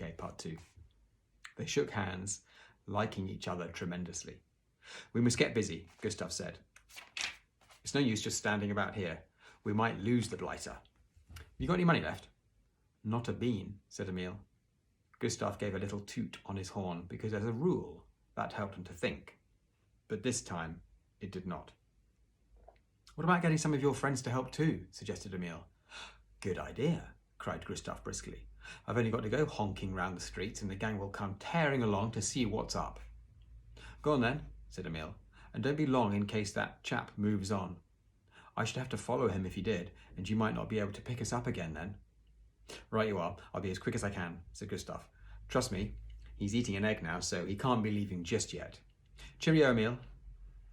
Okay, part 2. They shook hands, liking each other tremendously. "We must get busy," Gustav said. "It's no use just standing about here. We might lose the blighter. You got any money left?" "Not a bean," said Emil. Gustav gave a little toot on his horn because, as a rule, that helped him to think. But this time, it did not. "What about getting some of your friends to help too?" suggested Emil. "Good idea," cried Gustav briskly. "I've only got to go honking round the streets and the gang will come tearing along to see what's up." "Go on then," said Emil, "and don't be long in case that chap moves on. I should have to follow him if he did, and you might not be able to pick us up again then." "Right you are. I'll be as quick as I can," said Gustav. "Trust me, he's eating an egg now, so he can't be leaving just yet. Cheerio, Emil.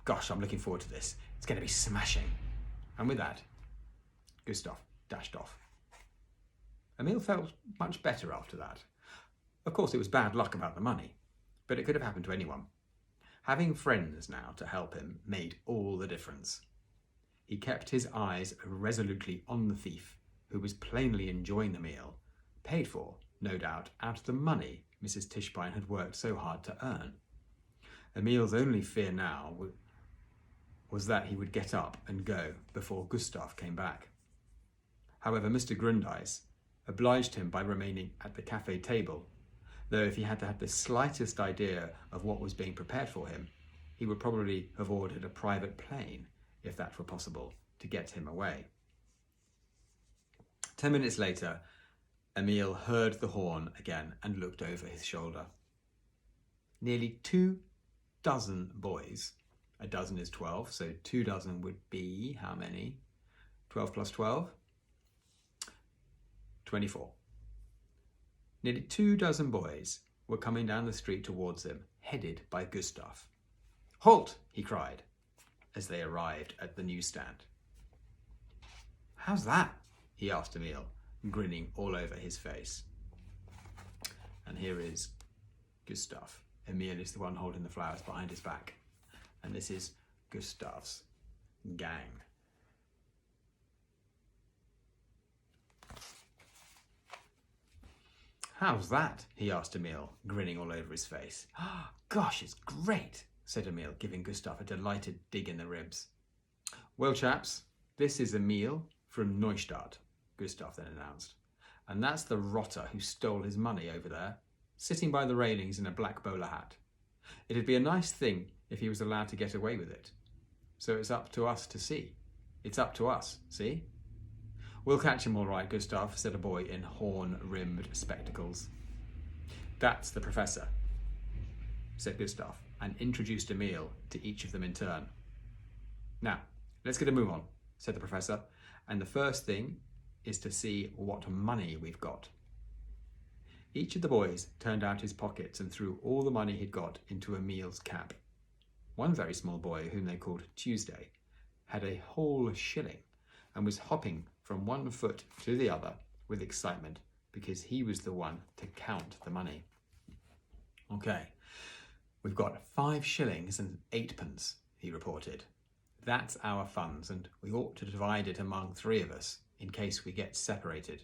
Gosh, I'm looking forward to this. It's going to be smashing." And with that, Gustav dashed off. Emil felt much better after that. Of course, it was bad luck about the money, but it could have happened to anyone. Having friends now to help him made all the difference. He kept his eyes resolutely on the thief, who was plainly enjoying the meal, paid for, no doubt, out of the money Mrs. Tischbein had worked so hard to earn. Emil's only fear now was that he would get up and go before Gustav came back. However, Mr. Grundeis obliged him by remaining at the cafe table, though if he had to have the slightest idea of what was being prepared for him, he would probably have ordered a private plane, if that were possible, to get him away. 10 minutes later, Emil heard the horn again and looked over his shoulder. Nearly 24 boys, a dozen is 12, so 24 would be how many? 12 plus 12? 24. Nearly 24 boys were coming down the street towards him, headed by Gustav. "Halt!" he cried, as they arrived at the newsstand. "How's that?" he asked Emil, grinning all over his face. And here is Gustav. Emil is the one holding the flowers behind his back. And this is Gustav's gang. "How's that?" he asked Emil, grinning all over his face. "Gosh, it's great," said Emil, giving Gustav a delighted dig in the ribs. "Well, chaps, this is Emil from Neustadt," Gustav then announced. "And that's the rotter who stole his money over there, sitting by the railings in a black bowler hat. It'd be a nice thing if he was allowed to get away with it. So it's up to us to see. It's up to us, see?" "We'll catch him all right, Gustav," said a boy in horn-rimmed spectacles. "That's the professor," said Gustav, and introduced Emil to each of them in turn. "Now, let's get a move on," said the professor, "and the first thing is to see what money we've got." Each of the boys turned out his pockets and threw all the money he'd got into Emil's cap. One very small boy, whom they called Tuesday, had a whole shilling and was hopping from one foot to the other with excitement because he was the one to count the money. "Okay, we've got 5 shillings and 8 pence, he reported. "That's our funds, and we ought to divide it among 3 of us in case we get separated."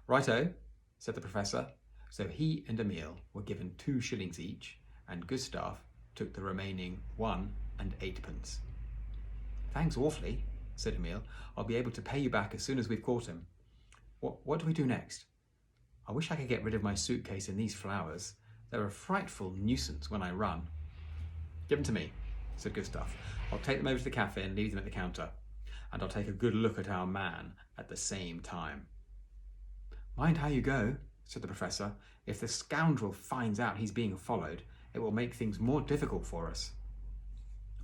"Righto," said the professor. So he and Emil were given 2 shillings each, and Gustav took the remaining 1 and 8 pence. "Thanks awfully," said Emil. "I'll be able to pay you back as soon as we've caught him. What do we do next? I wish I could get rid of my suitcase and these flowers. They're a frightful nuisance when I run." "Give them to me," said Gustav. "I'll take them over to the cafe and leave them at the counter. And I'll take a good look at our man at the same time." "Mind how you go," said the professor. "If the scoundrel finds out he's being followed, it will make things more difficult for us."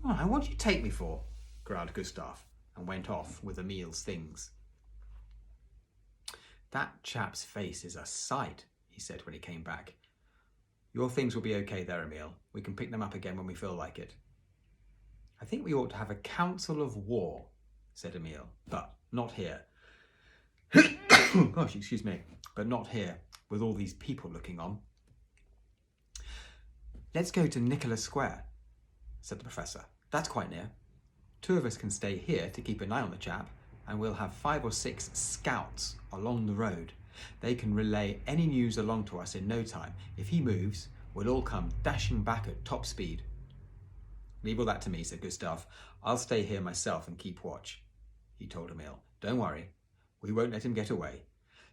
"Oh, what do you take me for?" growled Gustav, and went off with Emil's things. "That chap's face is a sight," he said when he came back. "Your things will be okay there, Emil. We can pick them up again when we feel like it." "I think we ought to have a council of war," said Emil, "but not here." Gosh, excuse me, but not here, with all these people looking on. "Let's go to Nicholas Square," said the professor. "That's quite near. 2 of us can stay here to keep an eye on the chap, and we'll have 5 or 6 scouts along the road. They can relay any news along to us in no time. If he moves, we'll all come dashing back at top speed. Leave all that to me, said Gustav. I'll stay here myself and keep watch. He told Emil. Don't worry. We won't let him get away.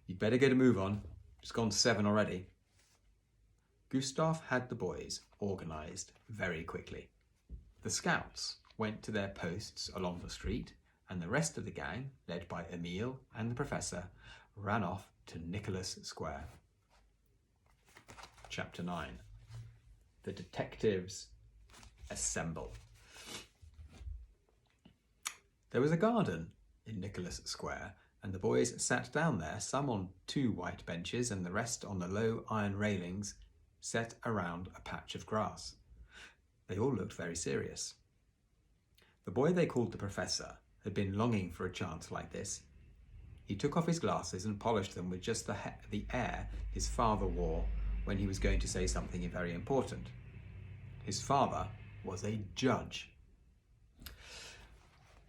You'd better get a move on. It's gone 7 already. Gustav had the boys organised very quickly. The scouts went to their posts along the street, and the rest of the gang, led by Emil and the professor, ran off to Nicholas Square. Chapter 9. The detectives assemble. There was a garden in Nicholas Square, and the boys sat down there, some on 2 white benches and the rest on the low iron railings set around a patch of grass. They all looked very serious. The boy they called the professor had been longing for a chance like this. He took off his glasses and polished them with just the air his father wore when he was going to say something very important. His father was a judge.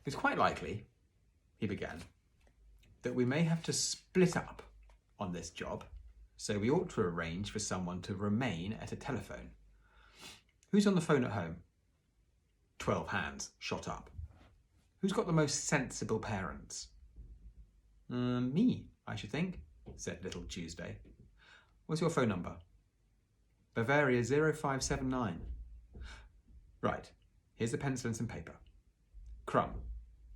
It's quite likely, he began, that we may have to split up on this job, so we ought to arrange for someone to remain at a telephone. Who's on the phone at home? 12 hands shot up. Who's got the most sensible parents? Me, I should think, said little Tuesday. What's your phone number? Bavaria 0579. Right, here's a pencil and some paper. Crumb,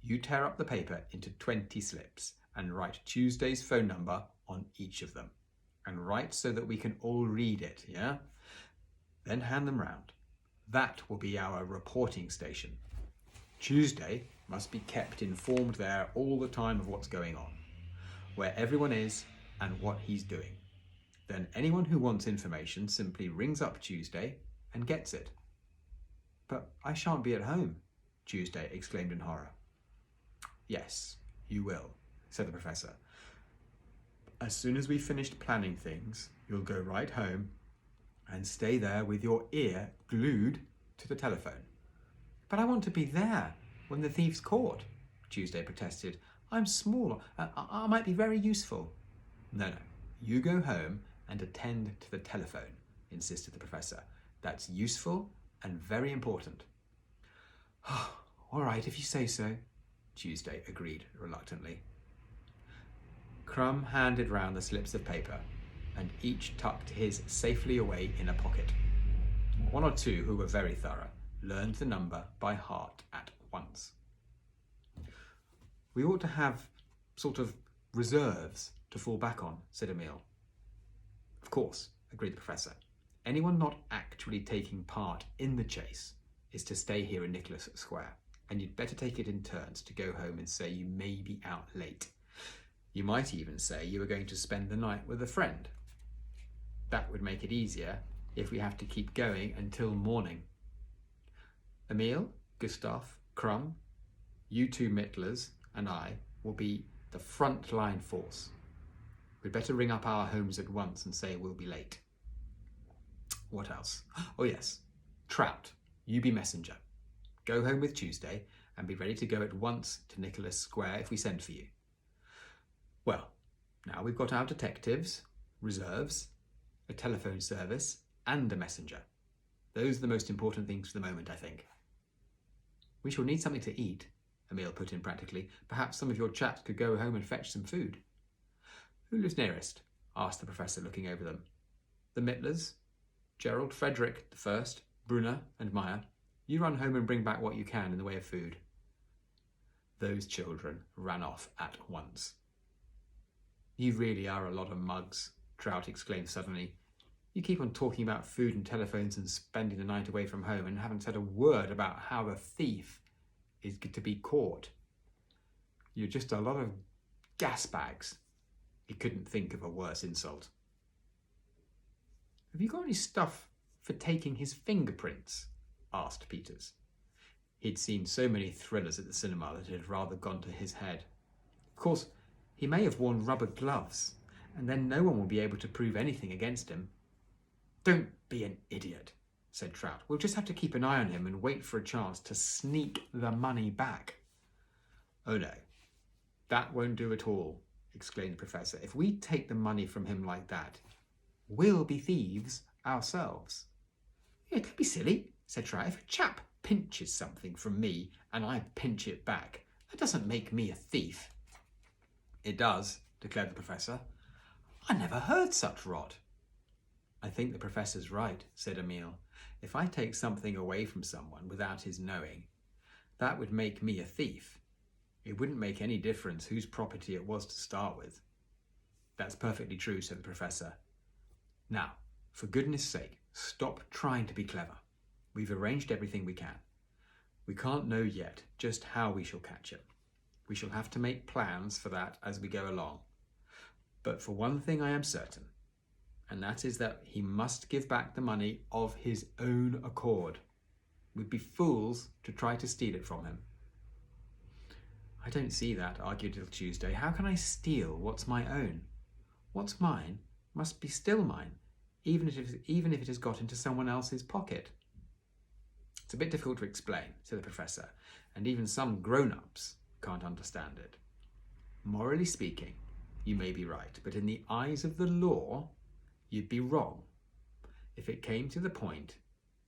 you tear up the paper into 20 slips and write Tuesday's phone number on each of them. And write so that we can all read it, yeah? Then hand them round. That will be our reporting station. Tuesday must be kept informed there all the time of what's going on, where everyone is and what he's doing. Then anyone who wants information simply rings up Tuesday and gets it. But I shan't be at home, Tuesday exclaimed in horror. Yes, you will, said the professor. As soon as we've finished planning things, you'll go right home and stay there with your ear glued to the telephone. But I want to be there when the thief's caught, Tuesday protested. I'm small. I might be very useful. No. You go home and attend to the telephone, insisted the professor. That's useful and very important. All right, if you say so, Tuesday agreed reluctantly. Crumb handed round the slips of paper, and each tucked his safely away in a pocket. 1 or 2 who were very thorough learned the number by heart at once. We ought to have sort of reserves to fall back on, said Emil. Of course, agreed the professor. Anyone not actually taking part in the chase is to stay here in Nicholas Square, and you'd better take it in turns to go home and say you may be out late. You might even say you were going to spend the night with a friend. That would make it easier if we have to keep going until morning. Emil, Gustav, Crumb, you 2 Mittlers and I will be the front line force. We'd better ring up our homes at once and say we'll be late. What else? Oh yes, Trout, you be messenger. Go home with Tuesday and be ready to go at once to Nicholas Square if we send for you. Well, now we've got our detectives, reserves, a telephone service, and a messenger. Those are the most important things for the moment, I think. We shall need something to eat, Emil put in practically. Perhaps some of your chaps could go home and fetch some food. Who lives nearest? Asked the professor, looking over them. The Mittlers, Gerald, Frederick the First, Brunner and Meyer. You run home and bring back what you can in the way of food. Those children ran off at once. You really are a lot of mugs, Trout exclaimed suddenly. You keep on talking about food and telephones and spending the night away from home and haven't said a word about how the thief is to be caught. You're just a lot of gas bags. He couldn't think of a worse insult. Have you got any stuff for taking his fingerprints? Asked Peters. He'd seen so many thrillers at the cinema that it had rather gone to his head. Of course, he may have worn rubber gloves, and then no one will be able to prove anything against him. Don't be an idiot, said Trout. We'll just have to keep an eye on him and wait for a chance to sneak the money back. Oh no, that won't do at all, exclaimed the professor. If we take the money from him like that, we'll be thieves ourselves. It could be silly, said Trout. If a chap pinches something from me and I pinch it back, that doesn't make me a thief. It does, declared the professor. I never heard such rot. I think the professor's right, said Emil. If I take something away from someone without his knowing, that would make me a thief. It wouldn't make any difference whose property it was to start with. That's perfectly true, said the professor. Now, for goodness sake, stop trying to be clever. We've arranged everything we can. We can't know yet just how we shall catch it. We shall have to make plans for that as we go along. But for one thing I am certain, and that is that he must give back the money of his own accord. We'd be fools to try to steal it from him. I don't see that, argued Little Tuesday. How can I steal what's my own? What's mine must be still mine, even if it has got into someone else's pocket. It's a bit difficult to explain, said the professor, and even some grown-ups can't understand it. Morally speaking, you may be right, but in the eyes of the law, you'd be wrong. If it came to the point,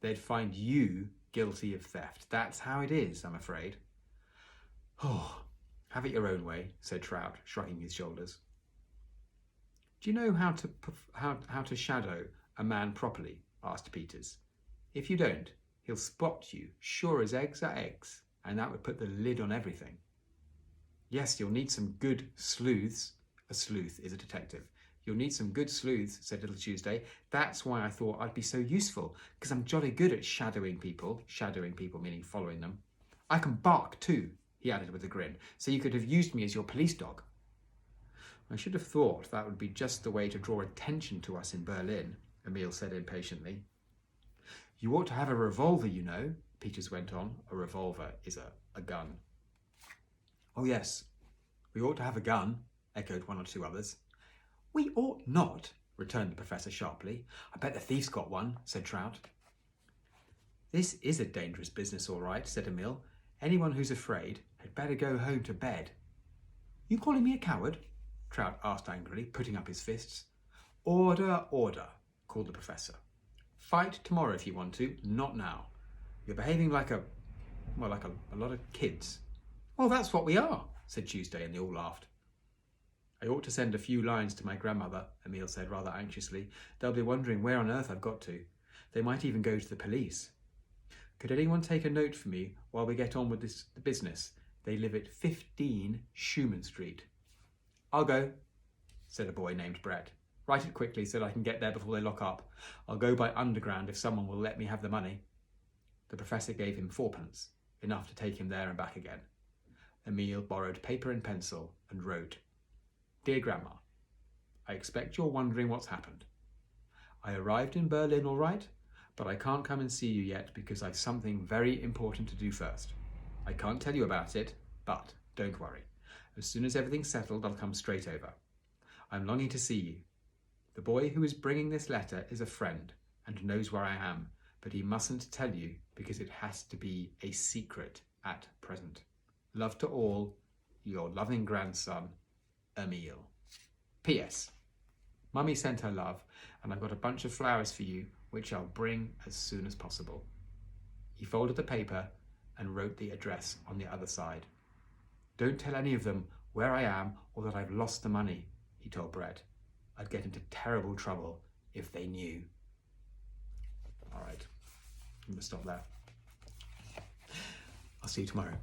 they'd find you guilty of theft. That's how it is, I'm afraid. Oh, have it your own way, said Trout, shrugging his shoulders. Do you know how to shadow a man properly? Asked Peters. If you don't, he'll spot you, sure as eggs are eggs, and that would put the lid on everything. Yes, you'll need some good sleuths. A sleuth is a detective. You'll need some good sleuths, said Little Tuesday. That's why I thought I'd be so useful, because I'm jolly good at shadowing people meaning following them. I can bark too, he added with a grin, so you could have used me as your police dog. I should have thought that would be just the way to draw attention to us in Berlin, Emil said impatiently. You ought to have a revolver, you know, Peters went on. A revolver is a gun. Oh yes, we ought to have a gun, echoed one or two others. We ought not, returned the professor sharply. I bet the thief's got one, said Trout. This is a dangerous business, all right, said Emil. Anyone who's afraid had better go home to bed. You calling me a coward? Trout asked angrily, putting up his fists. Order, order, called the professor. Fight tomorrow if you want to, not now. You're behaving like a lot of kids. Well, that's what we are, said Tuesday, and they all laughed. I ought to send a few lines to my grandmother, Emil said rather anxiously. They'll be wondering where on earth I've got to. They might even go to the police. Could anyone take a note for me while we get on with the business? They live at 15 Schumann Street. I'll go, said a boy named Brett. Write it quickly so that I can get there before they lock up. I'll go by underground if someone will let me have the money. The professor gave him 4p, enough to take him there and back again. Emil borrowed paper and pencil and wrote, Dear Grandma, I expect you're wondering what's happened. I arrived in Berlin all right, but I can't come and see you yet because I've something very important to do first. I can't tell you about it, but don't worry. As soon as everything's settled, I'll come straight over. I'm longing to see you. The boy who is bringing this letter is a friend and knows where I am, but he mustn't tell you because it has to be a secret at present. Love to all, your loving grandson, Emil. P.S. Mummy sent her love, and I've got a bunch of flowers for you, which I'll bring as soon as possible. He folded the paper and wrote the address on the other side. Don't tell any of them where I am or that I've lost the money, he told Brett. I'd get into terrible trouble if they knew. All right, I'm going to stop there. I'll see you tomorrow.